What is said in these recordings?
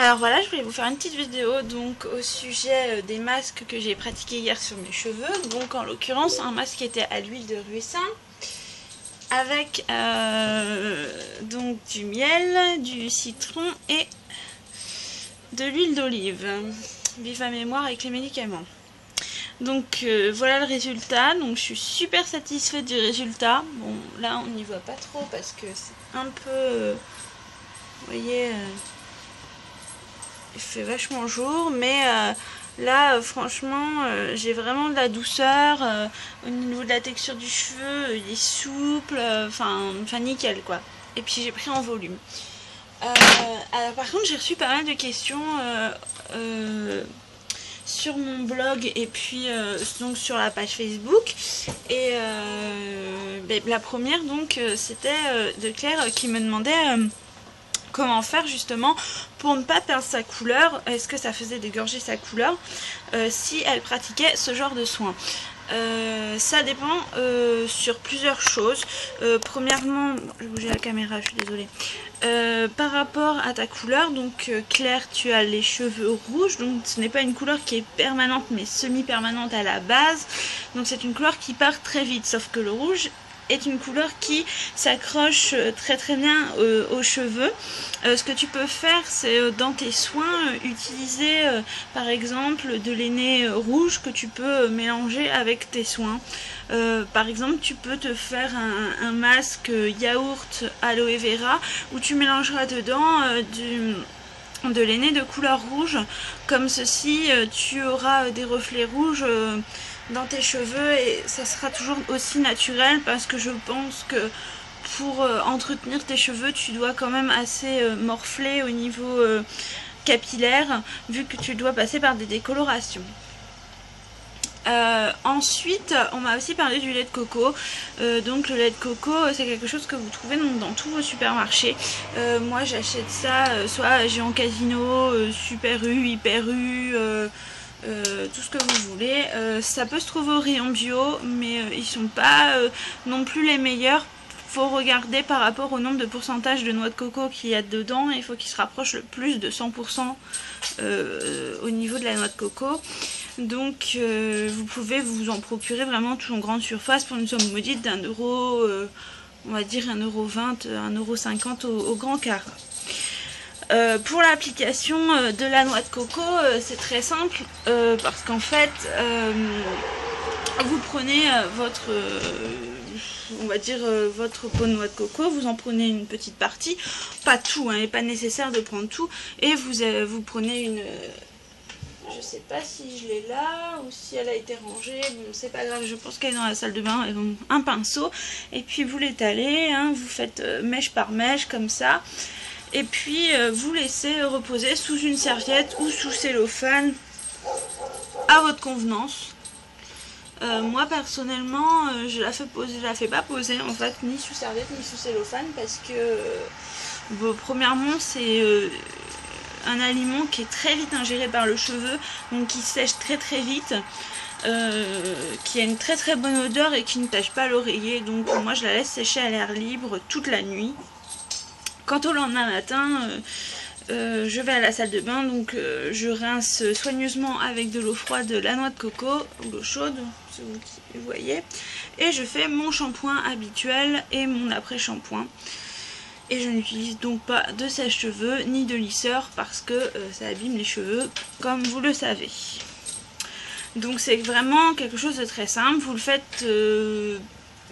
Alors voilà, je voulais vous faire une petite vidéo donc au sujet des masques que j'ai pratiqués hier sur mes cheveux. Donc en l'occurrence un masque qui était à l'huile de ricin avec donc du miel, du citron et de l'huile d'olive. Vive à mémoire avec les médicaments. Donc voilà le résultat, donc je suis super satisfaite du résultat. Bon là on n'y voit pas trop parce que c'est un peu, vous voyez, il fait vachement jour, mais là franchement j'ai vraiment de la douceur au niveau de la texture du cheveu, il est souple, enfin nickel quoi. Et puis j'ai pris en volume. Alors par contre j'ai reçu pas mal de questions sur mon blog et puis donc sur la page Facebook, et la première donc c'était de Claire qui me demandait comment faire justement pour ne pas perdre sa couleur, est-ce que ça faisait dégorger sa couleur si elle pratiquait ce genre de soins. Ça dépend sur plusieurs choses. Premièrement, je vais bouger la caméra, je suis désolée. Par rapport à ta couleur, donc Claire, tu as les cheveux rouges, donc ce n'est pas une couleur qui est permanente mais semi-permanente à la base, donc c'est une couleur qui part très vite, sauf que le rouge est une couleur qui s'accroche très très bien aux cheveux. Ce que tu peux faire, c'est dans tes soins utiliser par exemple de l'aîné rouge que tu peux mélanger avec tes soins. Par exemple, tu peux te faire un masque yaourt aloe vera où tu mélangeras dedans de l'aîné de couleur rouge. Comme ceci, tu auras des reflets rouges dans tes cheveux et ça sera toujours aussi naturel, parce que je pense que pour entretenir tes cheveux tu dois quand même assez morfler au niveau capillaire, vu que tu dois passer par des décolorations. Ensuite on m'a aussi parlé du lait de coco. Donc le lait de coco c'est quelque chose que vous trouvez dans tous vos supermarchés. Moi j'achète ça soit Géant Casino, Super U, Hyper U, tout ce que vous voulez. Ça peut se trouver au rayon bio, mais ils sont pas non plus les meilleurs. Faut regarder par rapport au nombre de pourcentage de noix de coco qu'il y a dedans. Il faut qu'il se rapproche le plus de 100% au niveau de la noix de coco. Donc vous pouvez vous en procurer vraiment tout en grande surface pour une somme maudite d'1 euro, on va dire 1,20 €, 1,50 € au grand quart. Pour l'application de la noix de coco, c'est très simple, parce qu'en fait vous prenez votre on va dire votre pot de noix de coco, vous en prenez une petite partie, pas tout, hein, il n'est pas nécessaire de prendre tout, et vous prenez une je sais pas si je l'ai là ou si elle a été rangée, bon c'est pas grave, je pense qu'elle est dans la salle de bain, et bon, un pinceau, et puis vous l'étalez, hein, vous faites mèche par mèche comme ça, et puis vous laissez reposer sous une serviette ou sous cellophane à votre convenance. Moi personnellement je la fais pas poser en fait, ni sous serviette ni sous cellophane, parce que premièrement c'est un aliment qui est très vite ingéré par le cheveu, donc qui sèche très très vite, qui a une très très bonne odeur et qui ne tache pas l'oreiller, donc moi je la laisse sécher à l'air libre toute la nuit. Quant au lendemain matin, je vais à la salle de bain, donc je rince soigneusement avec de l'eau froide la noix de coco, ou l'eau chaude, c'est vous qui voyez, et je fais mon shampoing habituel et mon après-shampoing. Et je n'utilise donc pas de sèche-cheveux ni de lisseur, parce que ça abîme les cheveux, comme vous le savez. Donc c'est vraiment quelque chose de très simple, vous le faites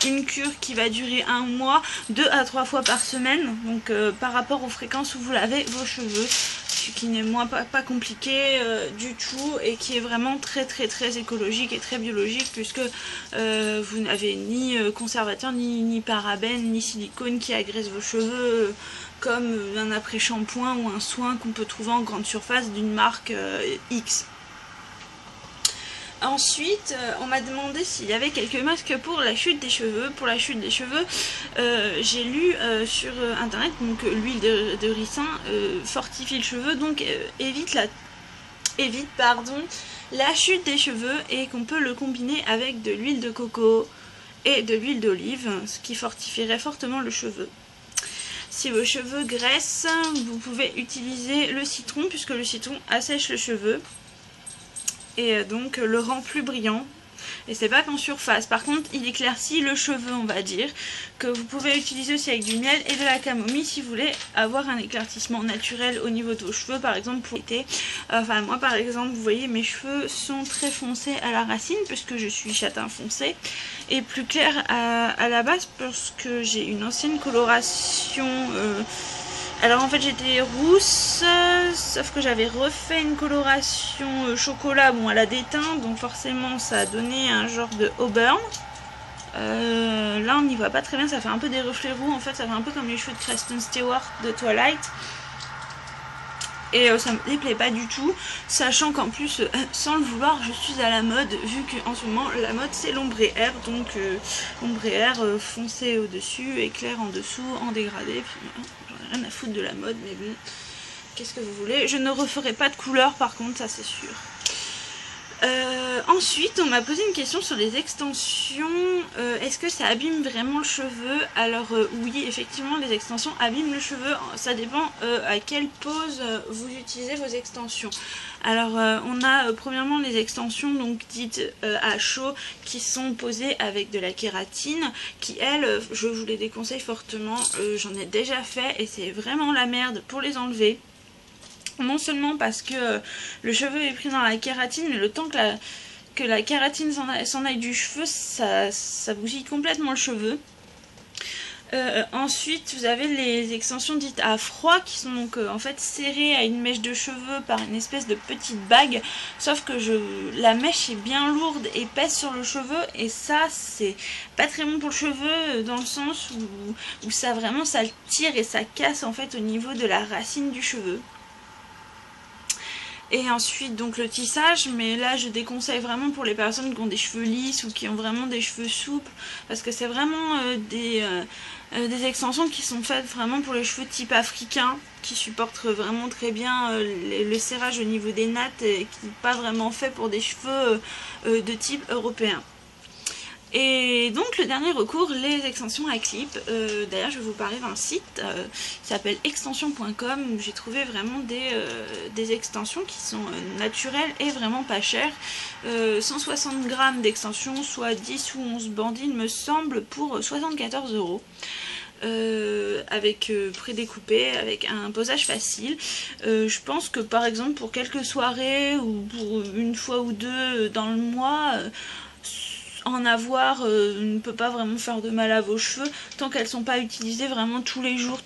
une cure qui va durer 1 mois, 2 à 3 fois par semaine, donc par rapport aux fréquences où vous lavez vos cheveux, ce qui n'est pas compliqué du tout, et qui est vraiment très très très écologique et très biologique, puisque vous n'avez ni conservateur, ni parabènes, ni silicone qui agresse vos cheveux, comme un après-shampoing ou un soin qu'on peut trouver en grande surface d'une marque X. Ensuite, on m'a demandé s'il y avait quelques masques pour la chute des cheveux. Pour la chute des cheveux, j'ai lu sur internet, donc l'huile de ricin fortifie le cheveu, donc évite la chute des cheveux, et qu'on peut le combiner avec de l'huile de coco et de l'huile d'olive, ce qui fortifierait fortement le cheveu. Si vos cheveux graissent, vous pouvez utiliser le citron puisque le citron assèche le cheveu et donc le rend plus brillant. Et c'est pas qu'en surface, par contre il éclaircit le cheveu, on va dire, que vous pouvez utiliser aussi avec du miel et de la camomille si vous voulez avoir un éclaircissement naturel au niveau de vos cheveux, par exemple pour l'été. Enfin moi par exemple, vous voyez mes cheveux sont très foncés à la racine puisque je suis châtain foncé et plus clair à la base parce que j'ai une ancienne coloration. Alors en fait j'étais rousse, sauf que j'avais refait une coloration chocolat, bon elle a déteint, donc forcément ça a donné un genre de auburn. Là on n'y voit pas très bien, ça fait un peu des reflets roux, en fait ça fait un peu comme les cheveux de Kristen Stewart de Twilight. Et ça me déplaît pas du tout, sachant qu'en plus, sans le vouloir, je suis à la mode, vu qu'en ce moment, la mode c'est l'ombre et air, donc ombre et air foncé au-dessus et clair en dessous, en dégradé. J'en ai rien à foutre de la mode, mais bon, qu'est-ce que vous voulez. Je ne referai pas de couleur par contre, ça c'est sûr. Ensuite, on m'a posé une question sur les extensions. Est-ce que ça abîme vraiment le cheveu? Alors oui, effectivement, les extensions abîment le cheveu. Ça dépend à quelle pose vous utilisez vos extensions. Alors, on a premièrement les extensions donc dites à chaud qui sont posées avec de la kératine, qui elles, je vous les déconseille fortement. J'en ai déjà fait et c'est vraiment la merde pour les enlever. Non seulement parce que le cheveu est pris dans la kératine, mais le temps que la kératine s'en aille du cheveu, ça bousille complètement le cheveu. Ensuite, vous avez les extensions dites à froid qui sont donc en fait serrées à une mèche de cheveux par une espèce de petite bague. Sauf que la mèche est bien lourde et pèse sur le cheveu et ça c'est pas très bon pour le cheveu dans le sens où ça vraiment ça le tire et ça casse en fait au niveau de la racine du cheveu. Et ensuite donc le tissage, mais là je déconseille vraiment pour les personnes qui ont des cheveux lisses ou qui ont vraiment des cheveux souples, parce que c'est vraiment des extensions qui sont faites vraiment pour les cheveux type africain, qui supportent vraiment très bien le serrage au niveau des nattes et qui n'est pas vraiment fait pour des cheveux de type européen. Et donc le dernier recours, les extensions à clip. D'ailleurs je vais vous parler d'un site qui s'appelle extension.com où j'ai trouvé vraiment des extensions qui sont naturelles et vraiment pas chères. 160 grammes d'extensions, soit 10 ou 11 bandines me semble, pour 74 €. Avec prédécoupé, avec un posage facile. Je pense que par exemple pour quelques soirées ou pour une fois ou deux dans le mois, en avoir ne peut pas vraiment faire de mal à vos cheveux tant qu'elles sont pas utilisées vraiment tous les jours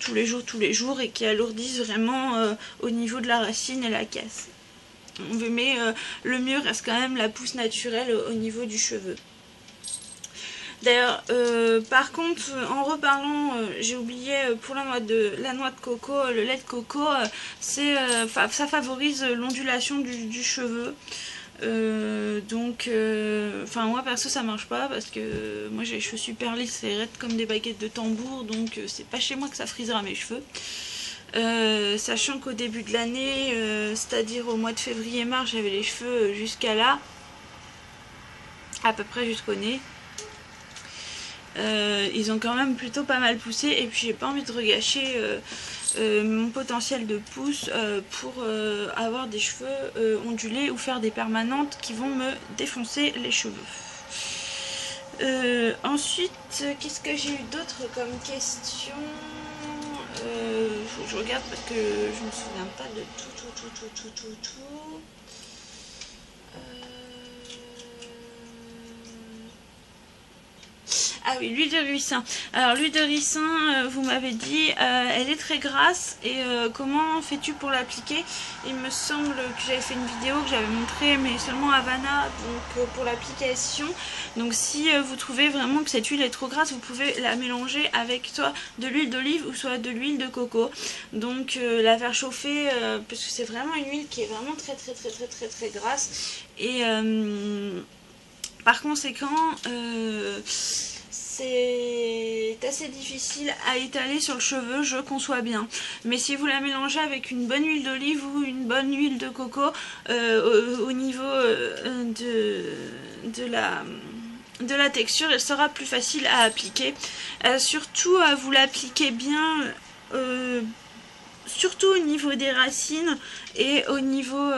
et qui alourdissent vraiment au niveau de la racine et la casse. Mais le mieux reste quand même la pousse naturelle au niveau du cheveu. D'ailleurs, par contre, en reparlant, j'ai oublié pour la noix de coco, le lait de coco, ça favorise l'ondulation du cheveu. Enfin moi perso ça marche pas parce que moi j'ai les cheveux super lisses et raides comme des baguettes de tambour, donc c'est pas chez moi que ça frisera mes cheveux. Sachant qu'au début de l'année, c'est-à-dire au mois de février-mars, j'avais les cheveux jusqu'à là, à peu près jusqu'au nez. Ils ont quand même plutôt pas mal poussé et puis j'ai pas envie de regâcher mon potentiel de pousse pour avoir des cheveux ondulés ou faire des permanentes qui vont me défoncer les cheveux. Ensuite, qu'est-ce que j'ai eu d'autre comme question? Faut que je regarde parce que je me souviens pas de tout. Ah oui, l'huile de ricin. Alors l'huile de ricin, vous m'avez dit, elle est très grasse et comment fais-tu pour l'appliquer? Il me semble que j'avais fait une vidéo que j'avais montré, mais seulement à Havana, donc pour l'application. Donc si vous trouvez vraiment que cette huile est trop grasse, vous pouvez la mélanger avec soit de l'huile d'olive ou soit de l'huile de coco. Donc la faire chauffer, parce que c'est vraiment une huile qui est vraiment très grasse. Et par conséquent, c'est assez difficile à étaler sur le cheveu, je conçois bien. Mais si vous la mélangez avec une bonne huile d'olive ou une bonne huile de coco, au niveau de la texture, elle sera plus facile à appliquer. Surtout, vous l'appliquez bien surtout au niveau des racines et au niveau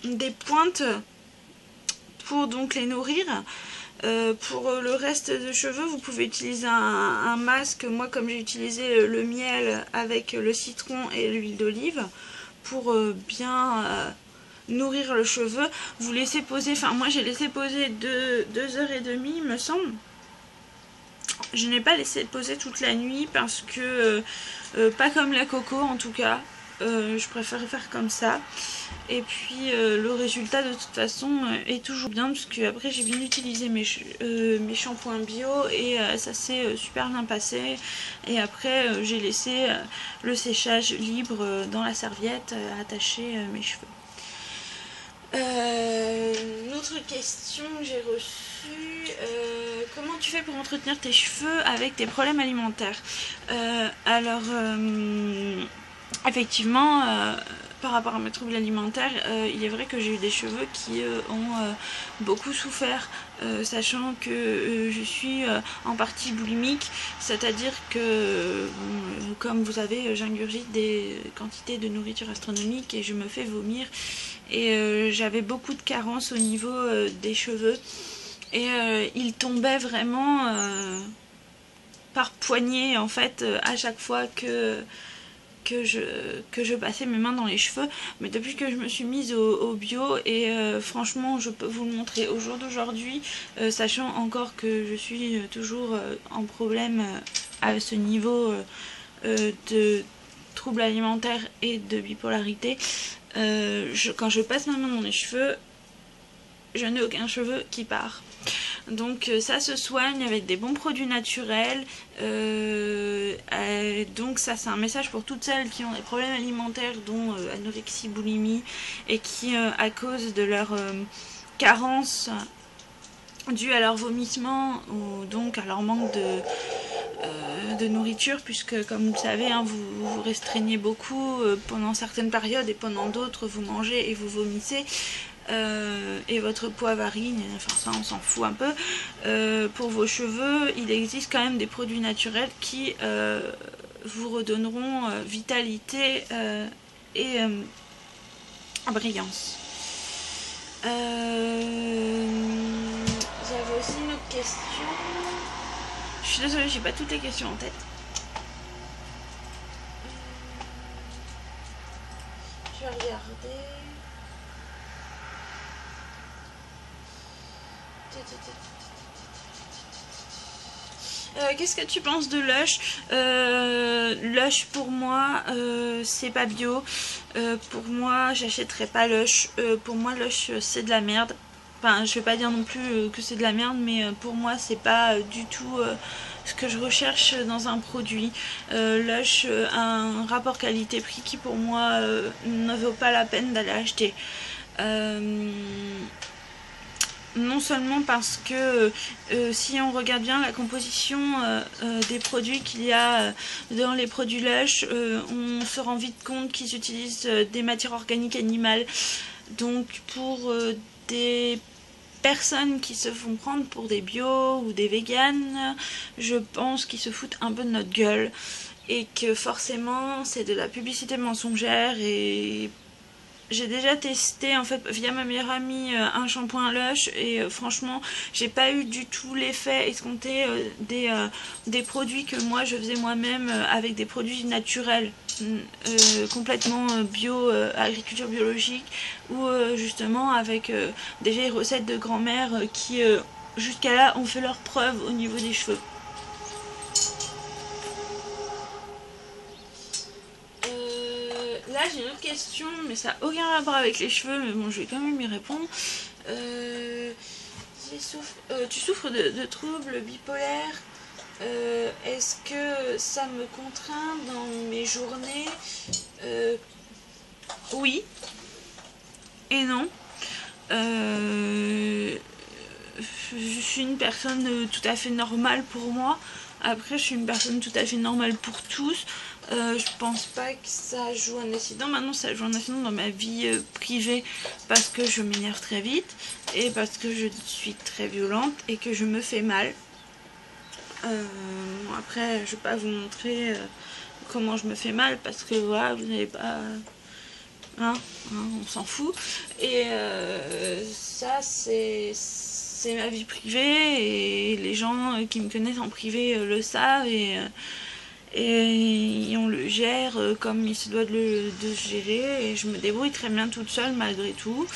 des pointes pour donc les nourrir. Pour le reste de cheveux, vous pouvez utiliser un masque. Moi, comme j'ai utilisé le miel avec le citron et l'huile d'olive pour bien nourrir le cheveu, vous laissez poser, enfin moi j'ai laissé poser 2h30 il me semble. Je n'ai pas laissé poser toute la nuit parce que, pas comme la coco en tout cas, je préfère faire comme ça. Et puis le résultat de toute façon est toujours bien parce que après j'ai bien utilisé mes shampoings bio et ça s'est super bien passé. Et après j'ai laissé le séchage libre dans la serviette attacher mes cheveux. Une autre question que j'ai reçue, comment tu fais pour entretenir tes cheveux avec tes problèmes alimentaires? Alors effectivement, par rapport à mes troubles alimentaires, il est vrai que j'ai eu des cheveux qui ont beaucoup souffert, sachant que je suis en partie boulimique, c'est-à-dire que, comme vous savez, j'ingurgite des quantités de nourriture astronomiques et je me fais vomir. Et j'avais beaucoup de carences au niveau des cheveux. Et ils tombaient vraiment par poignée, en fait, à chaque fois que je passais mes mains dans les cheveux. Mais depuis que je me suis mise au bio, et franchement je peux vous le montrer au jour d'aujourd'hui, sachant encore que je suis toujours en problème à ce niveau de troubles alimentaires et de bipolarité, quand je passe ma main dans les cheveux, je n'ai aucun cheveu qui part. Donc ça se soigne avec des bons produits naturels. Donc ça c'est un message pour toutes celles qui ont des problèmes alimentaires, dont anorexie, boulimie, et qui à cause de leur carence due à leur vomissement ou donc à leur manque de nourriture, puisque comme vous le savez, hein, vous restreignez beaucoup pendant certaines périodes et pendant d'autres vous mangez et vous vomissez. Et votre poids varie, enfin ça on s'en fout un peu. Pour vos cheveux, il existe quand même des produits naturels qui vous redonneront vitalité et brillance. J'avais aussi une autre question. Je suis désolée, j'ai pas toutes les questions en tête. Je vais regarder. Qu'est-ce que tu penses de Lush? Lush pour moi c'est pas bio. Pour moi j'achèterais pas Lush. Pour moi Lush c'est de la merde. Enfin je vais pas dire non plus que c'est de la merde, mais pour moi c'est pas du tout ce que je recherche dans un produit. Lush a un rapport qualité-prix qui pour moi ne vaut pas la peine d'aller acheter. Non seulement parce que si on regarde bien la composition des produits qu'il y a dans les produits Lush, on se rend vite compte qu'ils utilisent des matières organiques animales. Donc pour des personnes qui se font prendre pour des bio ou des véganes, je pense qu'ils se foutent un peu de notre gueule et que forcément c'est de la publicité mensongère. Et j'ai déjà testé en fait via ma meilleure amie un shampoing Lush et franchement j'ai pas eu du tout l'effet escompté des produits que moi je faisais moi-même avec des produits naturels, complètement bio, agriculture biologique, ou justement avec des vieilles recettes de grand-mère qui jusqu'à là ont fait leurs preuves au niveau des cheveux. Là j'ai une autre question, mais ça n'a aucun rapport avec les cheveux, mais bon je vais quand même y répondre. Tu souffres de troubles bipolaires. Est-ce que ça me contraint dans mes journées? Oui et non. Je suis une personne tout à fait normale pour moi. Après je suis une personne tout à fait normale pour tous. Je pense pas que ça joue un incident. Maintenant ça joue un incident dans ma vie privée, parce que je m'énerve très vite et parce que je suis très violente et que je me fais mal. Après je vais pas vous montrer comment je me fais mal, parce que voilà, vous n'avez pas... Hein, on s'en fout. Et ça, c'est ma vie privée, et les gens qui me connaissent en privé le savent, et on le gère comme il se doit de gérer, et je me débrouille très bien toute seule malgré tout.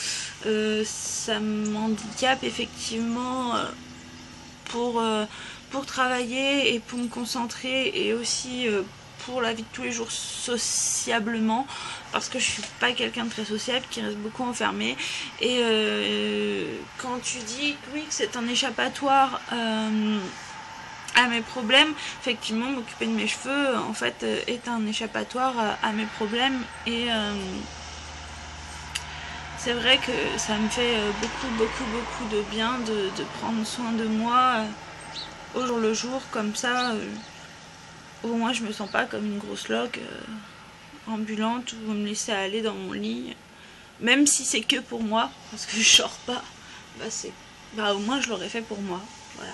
Ça m'handicape effectivement pour travailler et pour me concentrer, et aussi pour la vie de tous les jours sociablement, parce que je suis pas quelqu'un de très sociable, qui reste beaucoup enfermé. Et quand tu dis oui que c'est un échappatoire à mes problèmes, effectivement m'occuper de mes cheveux en fait est un échappatoire à mes problèmes, et c'est vrai que ça me fait beaucoup de bien de prendre soin de moi au jour le jour, comme ça au moins je me sens pas comme une grosse loque ambulante, ou me laisser aller dans mon lit, même si c'est que pour moi, parce que je sors pas, au moins je l'aurais fait pour moi, voilà.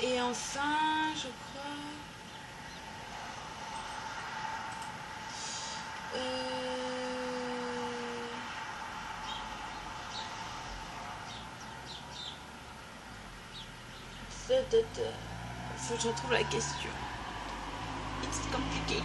Et enfin, je crois... faut que je retrouve la question. It's complicated.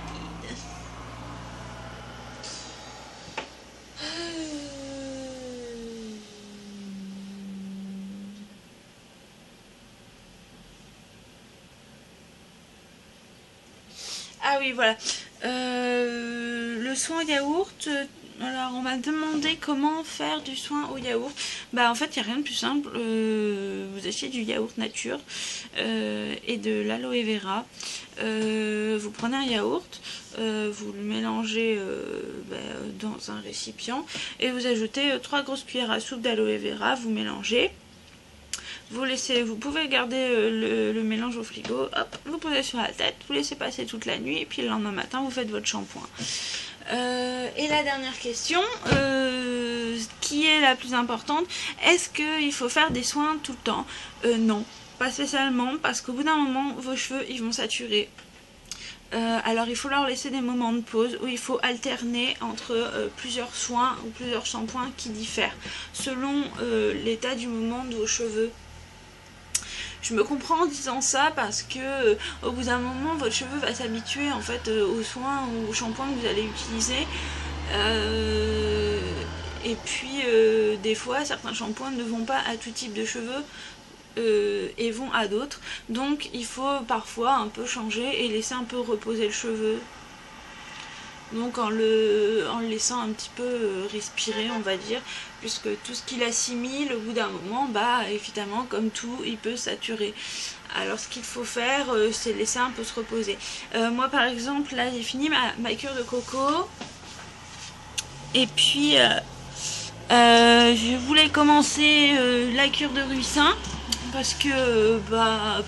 Ah oui, voilà. Le soin yaourt. Alors, on m'a demandé comment faire du soin au yaourt. Bah, en fait, il n'y a rien de plus simple. Vous achetez du yaourt nature et de l'aloe vera. Vous prenez un yaourt, vous le mélangez dans un récipient, et vous ajoutez 3 grosses cuillères à soupe d'aloe vera. Vous mélangez. Vous pouvez garder le mélange au frigo, hop, vous posez sur la tête, vous laissez passer toute la nuit, et puis le lendemain matin, vous faites votre shampoing. Et la dernière question, qui est la plus importante, est-ce qu'il faut faire des soins tout le temps? Non, pas spécialement, parce qu'au bout d'un moment, vos cheveux, ils vont saturer. Alors il faut leur laisser des moments de pause où il faut alterner entre plusieurs soins ou plusieurs shampoings qui diffèrent selon l'état du moment de vos cheveux. Je me comprends en disant ça, parce que au bout d'un moment votre cheveu va s'habituer en fait aux soins ou aux shampoings que vous allez utiliser, et puis des fois certains shampoings ne vont pas à tout type de cheveux et vont à d'autres, donc il faut parfois un peu changer et laisser un peu reposer le cheveu, donc en le laissant un petit peu respirer, on va dire, puisque tout ce qu'il assimile au bout d'un moment, évidemment comme tout, il peut saturer. Alors ce qu'il faut faire, c'est laisser un peu se reposer. Moi par exemple, là j'ai fini ma cure de coco, et puis je voulais commencer la cure de ricin, parce que je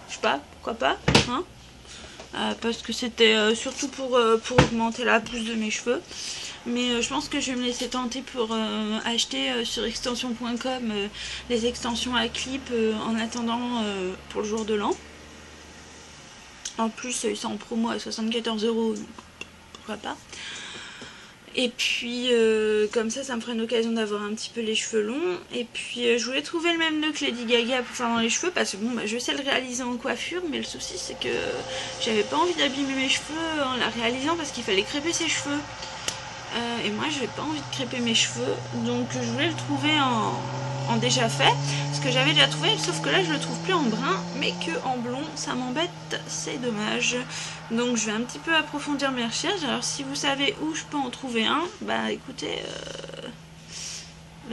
sais pas, pourquoi pas, hein, parce que c'était surtout pour augmenter la pousse de mes cheveux. Mais je pense que je vais me laisser tenter pour acheter sur extension.com les extensions à clip en attendant pour le jour de l'an. En plus, ils sont en promo à 74 €, donc pourquoi pas. Et puis comme ça me ferait une occasion d'avoir un petit peu les cheveux longs. Et puis je voulais trouver le même look Lady Gaga pour faire dans les cheveux, parce que bon, je sais le réaliser en coiffure, mais le souci c'est que j'avais pas envie d'abîmer mes cheveux en la réalisant, parce qu'il fallait crêper ses cheveux. Et moi j'ai pas envie de crêper mes cheveux, donc je voulais le trouver en déjà fait, ce que j'avais déjà trouvé, sauf que là je le trouve plus en brun mais que en blond. Ça m'embête, c'est dommage, donc je vais un petit peu approfondir mes recherches. Alors si vous savez où je peux en trouver un, écoutez,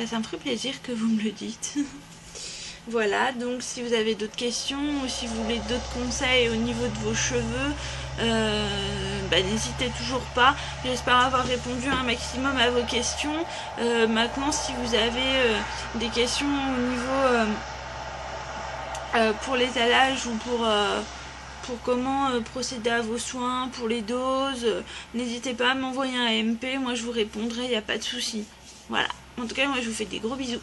ça me ferait plaisir que vous me le dites. Voilà, donc si vous avez d'autres questions ou si vous voulez d'autres conseils au niveau de vos cheveux, n'hésitez toujours pas. J'espère avoir répondu un maximum à vos questions. Maintenant, si vous avez des questions au niveau pour les allages ou pour comment procéder à vos soins, pour les doses, n'hésitez pas à m'envoyer un MP, moi je vous répondrai, il n'y a pas de souci. Voilà, en tout cas moi je vous fais des gros bisous.